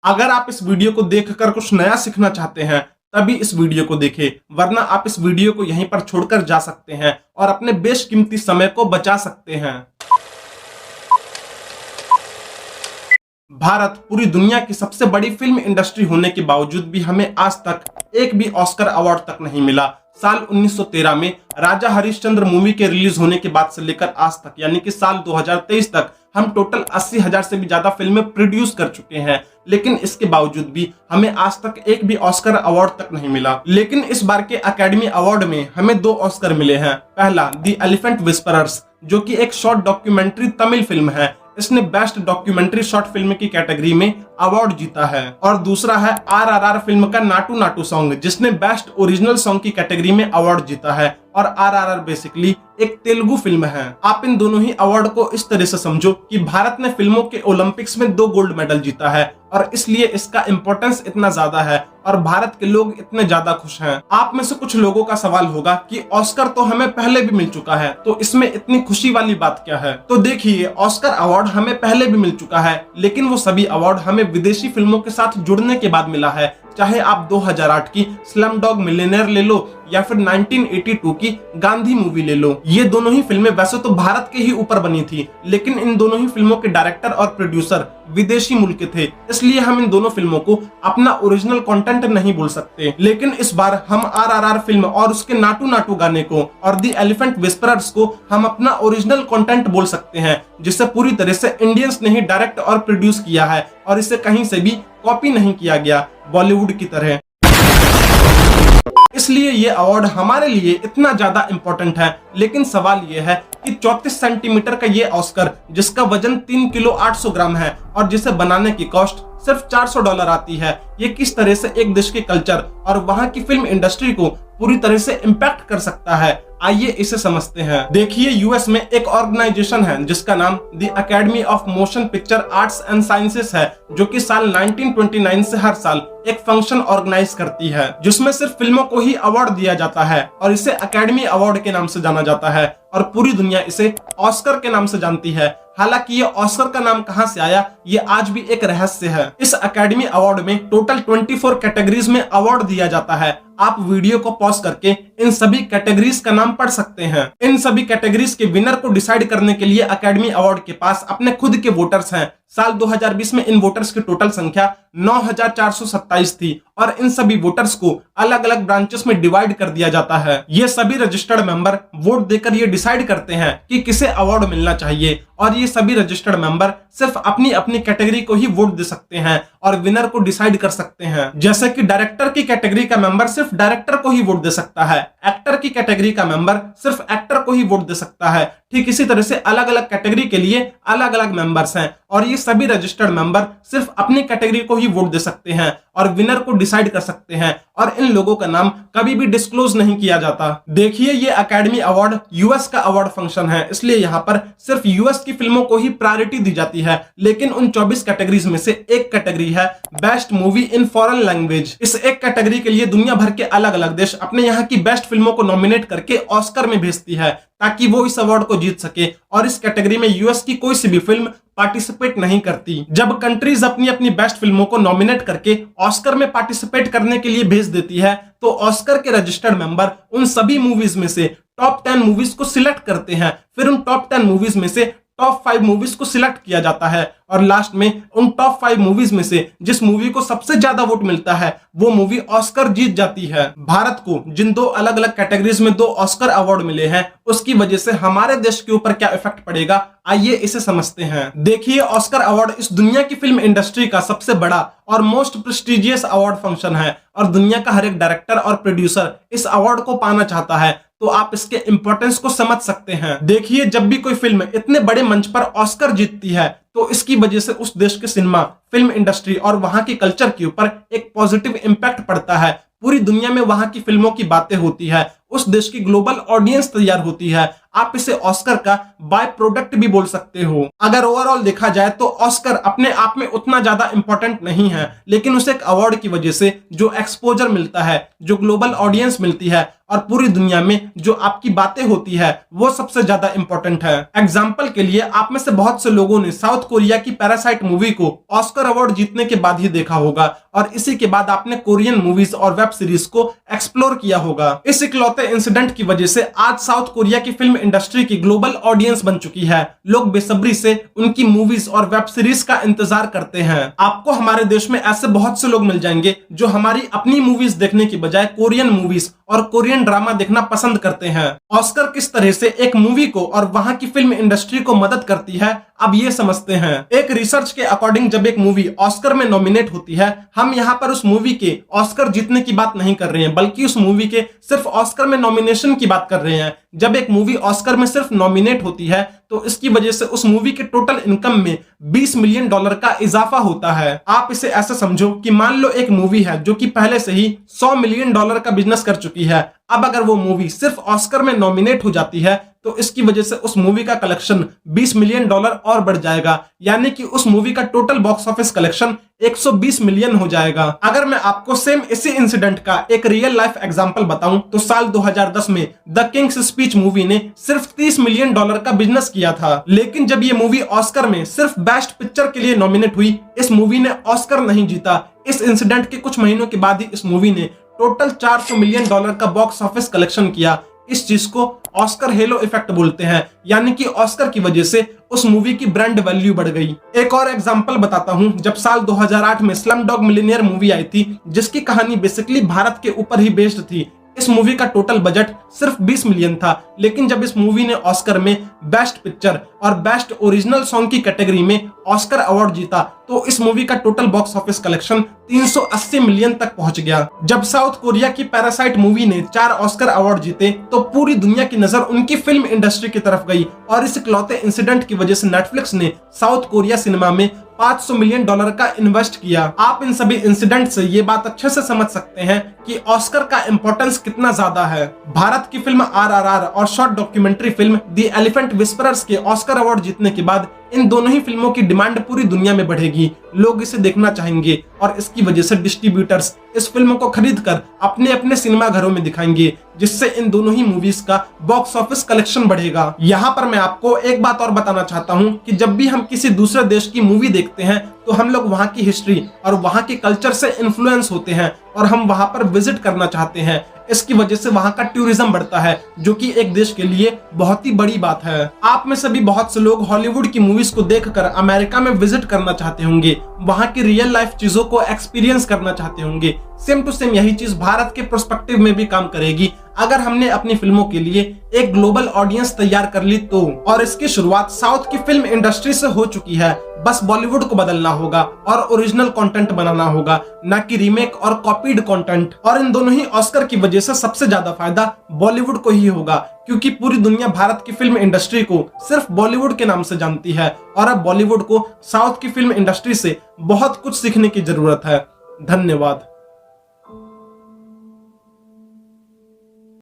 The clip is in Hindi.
अगर आप इस वीडियो को देखकर कुछ नया सीखना चाहते हैं तभी इस वीडियो को देखें, वरना आप इस वीडियो को यहीं पर छोड़कर जा सकते हैं और अपने बेशकीमती समय को बचा सकते हैं। भारत पूरी दुनिया की सबसे बड़ी फिल्म इंडस्ट्री होने के बावजूद भी हमें आज तक एक भी ऑस्कर अवार्ड तक नहीं मिला। साल 1913 में राजा हरिश्चंद्र मूवी के रिलीज होने के बाद से लेकर आज तक यानी कि साल 2023 तक हम टोटल 80,000 से भी ज्यादा फिल्में प्रोड्यूस कर चुके हैं, लेकिन इसके बावजूद भी हमें आज तक एक भी ऑस्कर अवार्ड तक नहीं मिला। लेकिन इस बार के अकेडमी अवार्ड में हमें 2 ऑस्कर मिले हैं। पहला द एलिफेंट विस्परर्स, जो कि एक शॉर्ट डॉक्यूमेंट्री तमिल फिल्म है। इसने बेस्ट डॉक्यूमेंट्री शॉर्ट फिल्म की कैटेगरी में अवार्ड जीता है। और दूसरा है RRR फिल्म का नाटू नाटू सॉन्ग, जिसने बेस्ट ओरिजिनल सॉन्ग की कैटेगरी में अवार्ड जीता है। और RRR बेसिकली एक तेलुगु फिल्म है। आप इन दोनों ही अवार्ड को इस तरह से समझो कि भारत ने फिल्मों के ओलंपिक्स में 2 गोल्ड मेडल जीता है और इसलिए इसका इंपॉर्टेंस इतना ज्यादा है और भारत के लोग इतने ज्यादा खुश हैं। आप में से कुछ लोगों का सवाल होगा कि ऑस्कर तो हमें पहले भी मिल चुका है, तो इसमें इतनी खुशी वाली बात क्या है? तो देखिए, ऑस्कर अवार्ड हमें पहले भी मिल चुका है, लेकिन वो सभी अवार्ड हमें विदेशी फिल्मों के साथ जुड़ने के बाद मिला है। चाहे आप 2008 की स्लम डॉग मिलियनेयर ले लो या फिर 1982 की गांधी मूवी ले लो। ये दोनों ही फिल्में वैसे तो भारत के ही ऊपर बनी थी, लेकिन इन दोनों ही फिल्मों के डायरेक्टर और प्रोड्यूसर विदेशी मुल्क के थे, इसलिए हम इन दोनों फिल्मों को अपना ओरिजिनल कंटेंट नहीं बोल सकते। लेकिन इस बार हम RRR फिल्म और उसके नाटू नाटू गाने को और द एलिफेंट विस्परर्स को हम अपना ओरिजिनल कंटेंट बोल सकते हैं, जिसे पूरी तरह से इंडियंस ने ही डायरेक्ट और प्रोड्यूस किया है और इसे कहीं से भी कॉपी नहीं किया गया बॉलीवुड की तरह। इसलिए ये अवार्ड हमारे लिए इतना ज्यादा इंपॉर्टेंट है। लेकिन सवाल ये है कि 34 सेंटीमीटर का ये ऑस्कर, जिसका वजन 3 किलो 800 ग्राम है और जिसे बनाने की कॉस्ट सिर्फ $400 आती है, ये किस तरह से एक देश के कल्चर और वहां की फिल्म इंडस्ट्री को पूरी तरह से इम्पैक्ट कर सकता है? आइए इसे समझते हैं। देखिए, यूएस में एक ऑर्गेनाइजेशन है जिसका नाम the academy of motion picture arts and sciences है, जो कि साल 1929 से हर साल एक फंक्शन ऑर्गेनाइज करती है, जिसमें सिर्फ फिल्मों को ही अवार्ड दिया जाता है और इसे अकेडमी अवार्ड के नाम से जाना जाता है और पूरी दुनिया इसे ऑस्कर के नाम से जानती है। हालांकि ये ऑस्कर का नाम कहां से आया, ये आज भी एक रहस्य है। इस अकेडमी अवार्ड में टोटल 24 कैटेगरीज में अवार्ड दिया जाता है। आप वीडियो को पॉज करके इन सभी कैटेगरीज का नाम पढ़ सकते हैं। इन सभी कैटेगरीज के विनर को डिसाइड करने के लिए अकेडमी अवार्ड के पास अपने खुद के वोटर्स हैं। साल 2020 में इन वोटर्स की टोटल संख्या 9,427 थी और इन सभी वोटर्स को अलग अलग ब्रांचेस में डिवाइड कर दिया जाता है। ये सभी रजिस्टर्ड मेंबर वोट देकर ये डिसाइड करते हैं कि किसे अवार्ड मिलना चाहिए और ये सभी रजिस्टर्ड मेंबर सिर्फ अपनी अपनी कैटेगरी को ही वोट दे सकते हैं और विनर को डिसाइड कर सकते हैं। जैसे कि डायरेक्टर की कैटेगरी का मेंबर सिर्फ डायरेक्टर को ही वोट दे सकता है, एक्टर की कैटेगरी का मेंबर सिर्फ एक्टर को ही वोट दे सकता है। ठीक इसी तरह से अलग अलग कैटेगरी के लिए अलग अलग मेंबर्स हैं और ये सभी रजिस्टर्ड मेंबर सिर्फ अपनी कैटेगरी को ही वोट दे सकते हैं और विनर को डिसाइड कर सकते हैं और इन लोगों का नाम कभी भी डिस्क्लोज नहीं किया जाता। देखिए, ये अकेडमी अवार्ड यूएस का अवार्ड फंक्शन है, इसलिए यहाँ पर सिर्फ यूएस की फिल्मों को ही प्रायोरिटी दी जाती है। लेकिन उन 24 कैटेगरीज में से एक कैटेगरी है best movie in foreign language. इस एक कैटेगरी के लिए दुनिया भर के अलग अलग देश अपने यहाँ की बेस्ट फिल्मों को नॉमिनेट करके ऑस्कर में भेजती है ताकि वो इस अवार्ड को जीत सके और इस कैटेगरी में यूएस की कोई सी भी फिल्म पार्टिसिपेट नहीं करती। जब कंट्रीज अपनी अपनी बेस्ट फिल्मों को नॉमिनेट करके ऑस्कर में पार्टिसिपेट करने के लिए भेज देती है, तो ऑस्कर के रजिस्टर्ड मेंबर उन सभी मूवीज में से टॉप 10 मूवीज को सिलेक्ट करते हैं। फिर उन टॉप 10 मूवीज में से टॉप 5 मूवीज को सिलेक्ट किया जाता है और लास्ट में उन टॉप 5 मूवीज में से जिस मूवी को सबसे ज्यादा वोट मिलता है वो मूवी ऑस्कर जीत जाती है। भारत को जिन 2 अलग अलग कैटेगरीज में 2 ऑस्कर अवार्ड मिले हैं, उसकी वजह से हमारे देश के ऊपर क्या इफेक्ट पड़ेगा, आइए इसे समझते हैं। देखिए, ऑस्कर अवार्ड इस दुनिया की फिल्म इंडस्ट्री का सबसे बड़ा और मोस्ट प्रेस्टिजियस अवार्ड फंक्शन है और दुनिया का हर एक डायरेक्टर और प्रोड्यूसर इस अवार्ड को पाना चाहता है, तो आप इसके इंपॉर्टेंस को समझ सकते हैं। देखिए, जब भी कोई फिल्म इतने बड़े मंच पर ऑस्कर जीतती है तो इसकी वजह से उस देश के सिनेमा, फिल्म इंडस्ट्री और वहां की कल्चर के ऊपर एक पॉजिटिव इंपैक्ट पड़ता है। पूरी दुनिया में वहां की फिल्मों की बातें होती है, उस देश की ग्लोबल ऑडियंस तैयार होती है। आप इसे ऑस्कर का बाय प्रोडक्ट भी बोल सकते हो। अगर ओवरऑल देखा जाए तो ऑस्कर अपने आप में उतना ज्यादा इंपॉर्टेंट नहीं है, लेकिन उसे एक अवार्ड की वजह से जो एक्सपोजर मिलता है, जो ग्लोबल ऑडियंस मिलती है और पूरी दुनिया में जो आपकी बातें होती है, वो सबसे ज्यादा इंपॉर्टेंट है। एग्जाम्पल के लिए आप में से बहुत से लोगों ने साउथ कोरिया की पैरासाइट मूवी को ऑस्कर अवार्ड जीतने के बाद ही देखा होगा और इसी के बाद आपने कोरियन मूवीज और वेब सीरीज को एक्सप्लोर किया होगा। इस इकलौते इंसिडेंट की वजह से आज साउथ कोरिया की फिल्म इंडस्ट्री की ग्लोबल ऑडियंस बन चुकी है। लोग बेसब्री से उनकी मूवीज और वेब सीरीज का इंतजार करते हैं। आपको हमारे देश में ऐसे बहुत से लोग मिल जाएंगे जो हमारी अपनी मूवीज देखने की बजाय कोरियन मूवीज और कोरियन ड्रामा देखना पसंद करते हैं। ऑस्कर किस तरह से एक मूवी को और वहां की फिल्म इंडस्ट्री को मदद करती है, अब ये समझते हैं। एक रिसर्च के अकॉर्डिंग जब एक मूवी ऑस्कर में नॉमिनेट होती है, हम यहाँ पर उस मूवी के ऑस्कर जीतने की बात नहीं कर रहे हैं, बल्कि उस मूवी के सिर्फ ऑस्कर में नॉमिनेशन की बात कर रहे हैं। जब एक मूवी ऑस्कर में सिर्फ नॉमिनेट होती है तो इसकी वजह से उस मूवी के टोटल इनकम में $20 मिलियन का इजाफा होता है। आप इसे ऐसा समझो कि मान लो एक मूवी है जो कि पहले से ही $100 मिलियन का बिजनेस कर चुकी है। अब अगर वो मूवी सिर्फ ऑस्कर में नॉमिनेट हो जाती है तो इसकी वजह से उस मूवी का कलेक्शन $20 मिलियन और बढ़ जाएगा, यानी कि उस मूवी का total box office collection 120 million हो जाएगा। अगर मैं आपको सेम इसी इंसिडेंट का एक रियल लाइफ एग्जांपल बताऊं तो साल 2010 में द किंग्स स्पीच मूवी ने सिर्फ $30 मिलियन का बिजनेस किया था, लेकिन जब ये मूवी ऑस्कर में सिर्फ बेस्ट पिक्चर के लिए नॉमिनेट हुई, इस मूवी ने ऑस्कर नहीं जीता। इस इंसिडेंट के कुछ महीनों के बाद ही इस मूवी ने टोटल $400 मिलियन का बॉक्स ऑफिस कलेक्शन किया। इस चीज को ऑस्कर हेलो इफेक्ट बोलते हैं, यानी कि ऑस्कर की वजह से उस मूवी की ब्रांड वैल्यू बढ़ गई। एक और एग्जांपल बताता हूं, जब साल 2008 में स्लम डॉग मिलियनेयर मूवी आई थी, जिसकी कहानी बेसिकली भारत के ऊपर ही बेस्ड थी। इस मूवी का टोटल बजट सिर्फ 20 मिलियन था, लेकिन जब इस मूवी ने ऑस्कर में बेस्ट पिक्चर और बेस्ट ओरिजिनल सॉन्ग की कैटेगरी में ऑस्कर अवार्ड जीता तो इस मूवी का total box office collection 380 million तक पहुंच गया। जब साउथ कोरिया की पैरासाइट मूवी ने 4 ऑस्कर अवार्ड जीते तो पूरी दुनिया की नजर उनकी फिल्म इंडस्ट्री की तरफ गई और इस इकलौते इंसिडेंट की वजह से नेटफ्लिक्स ने साउथ कोरिया सिनेमा में $500 मिलियन का इन्वेस्ट किया। आप इन सभी इंसिडेंट से ये बात अच्छे से समझ सकते हैं कि ऑस्कर का इंपॉर्टेंस कितना ज्यादा है। भारत की फिल्म RRR और short documentary film the elephant whisperers के ऑस्कर अवार्ड जीतने के बाद इन दोनों ही फिल्मों की डिमांड पूरी दुनिया में बढ़ेगी। लोग इसे देखना चाहेंगे और इसकी वजह से डिस्ट्रीब्यूटर्स इस फिल्मों को खरीद कर अपने अपने सिनेमा घरों में दिखाएंगे, जिससे इन दोनों ही मूवीज का बॉक्स ऑफिस कलेक्शन बढ़ेगा। यहाँ पर मैं आपको एक बात और बताना चाहता हूँ कि जब भी हम किसी दूसरे देश की मूवी देखते हैं तो हम लोग वहाँ की हिस्ट्री और वहाँ के कल्चर से इन्फ्लुएंस होते हैं और हम वहाँ पर विजिट करना चाहते हैं। इसकी वजह से वहाँ का टूरिज्म बढ़ता है, जो कि एक देश के लिए बहुत ही बड़ी बात है। आप में से भी बहुत से लोग हॉलीवुड की मूवीज को देखकर अमेरिका में विजिट करना चाहते होंगे, वहाँ की रियल लाइफ चीजों को एक्सपीरियंस करना चाहते होंगे। सेम टू सेम यही चीज भारत के पर्सपेक्टिव में भी काम करेगी अगर हमने अपनी फिल्मों के लिए एक ग्लोबल ऑडियंस तैयार कर ली तो। और इसकी शुरुआत साउथ की फिल्म इंडस्ट्री से हो चुकी है, बस बॉलीवुड को बदलना होगा और ओरिजिनल कंटेंट बनाना होगा, न कि रीमेक और कॉपीड कंटेंट। और इन दोनों ही ऑस्कर की वजह से सबसे ज्यादा फायदा बॉलीवुड को ही होगा, क्योंकि पूरी दुनिया भारत की फिल्म इंडस्ट्री को सिर्फ बॉलीवुड के नाम से जानती है और अब बॉलीवुड को साउथ की फिल्म इंडस्ट्री से बहुत कुछ सीखने की जरूरत है। धन्यवाद।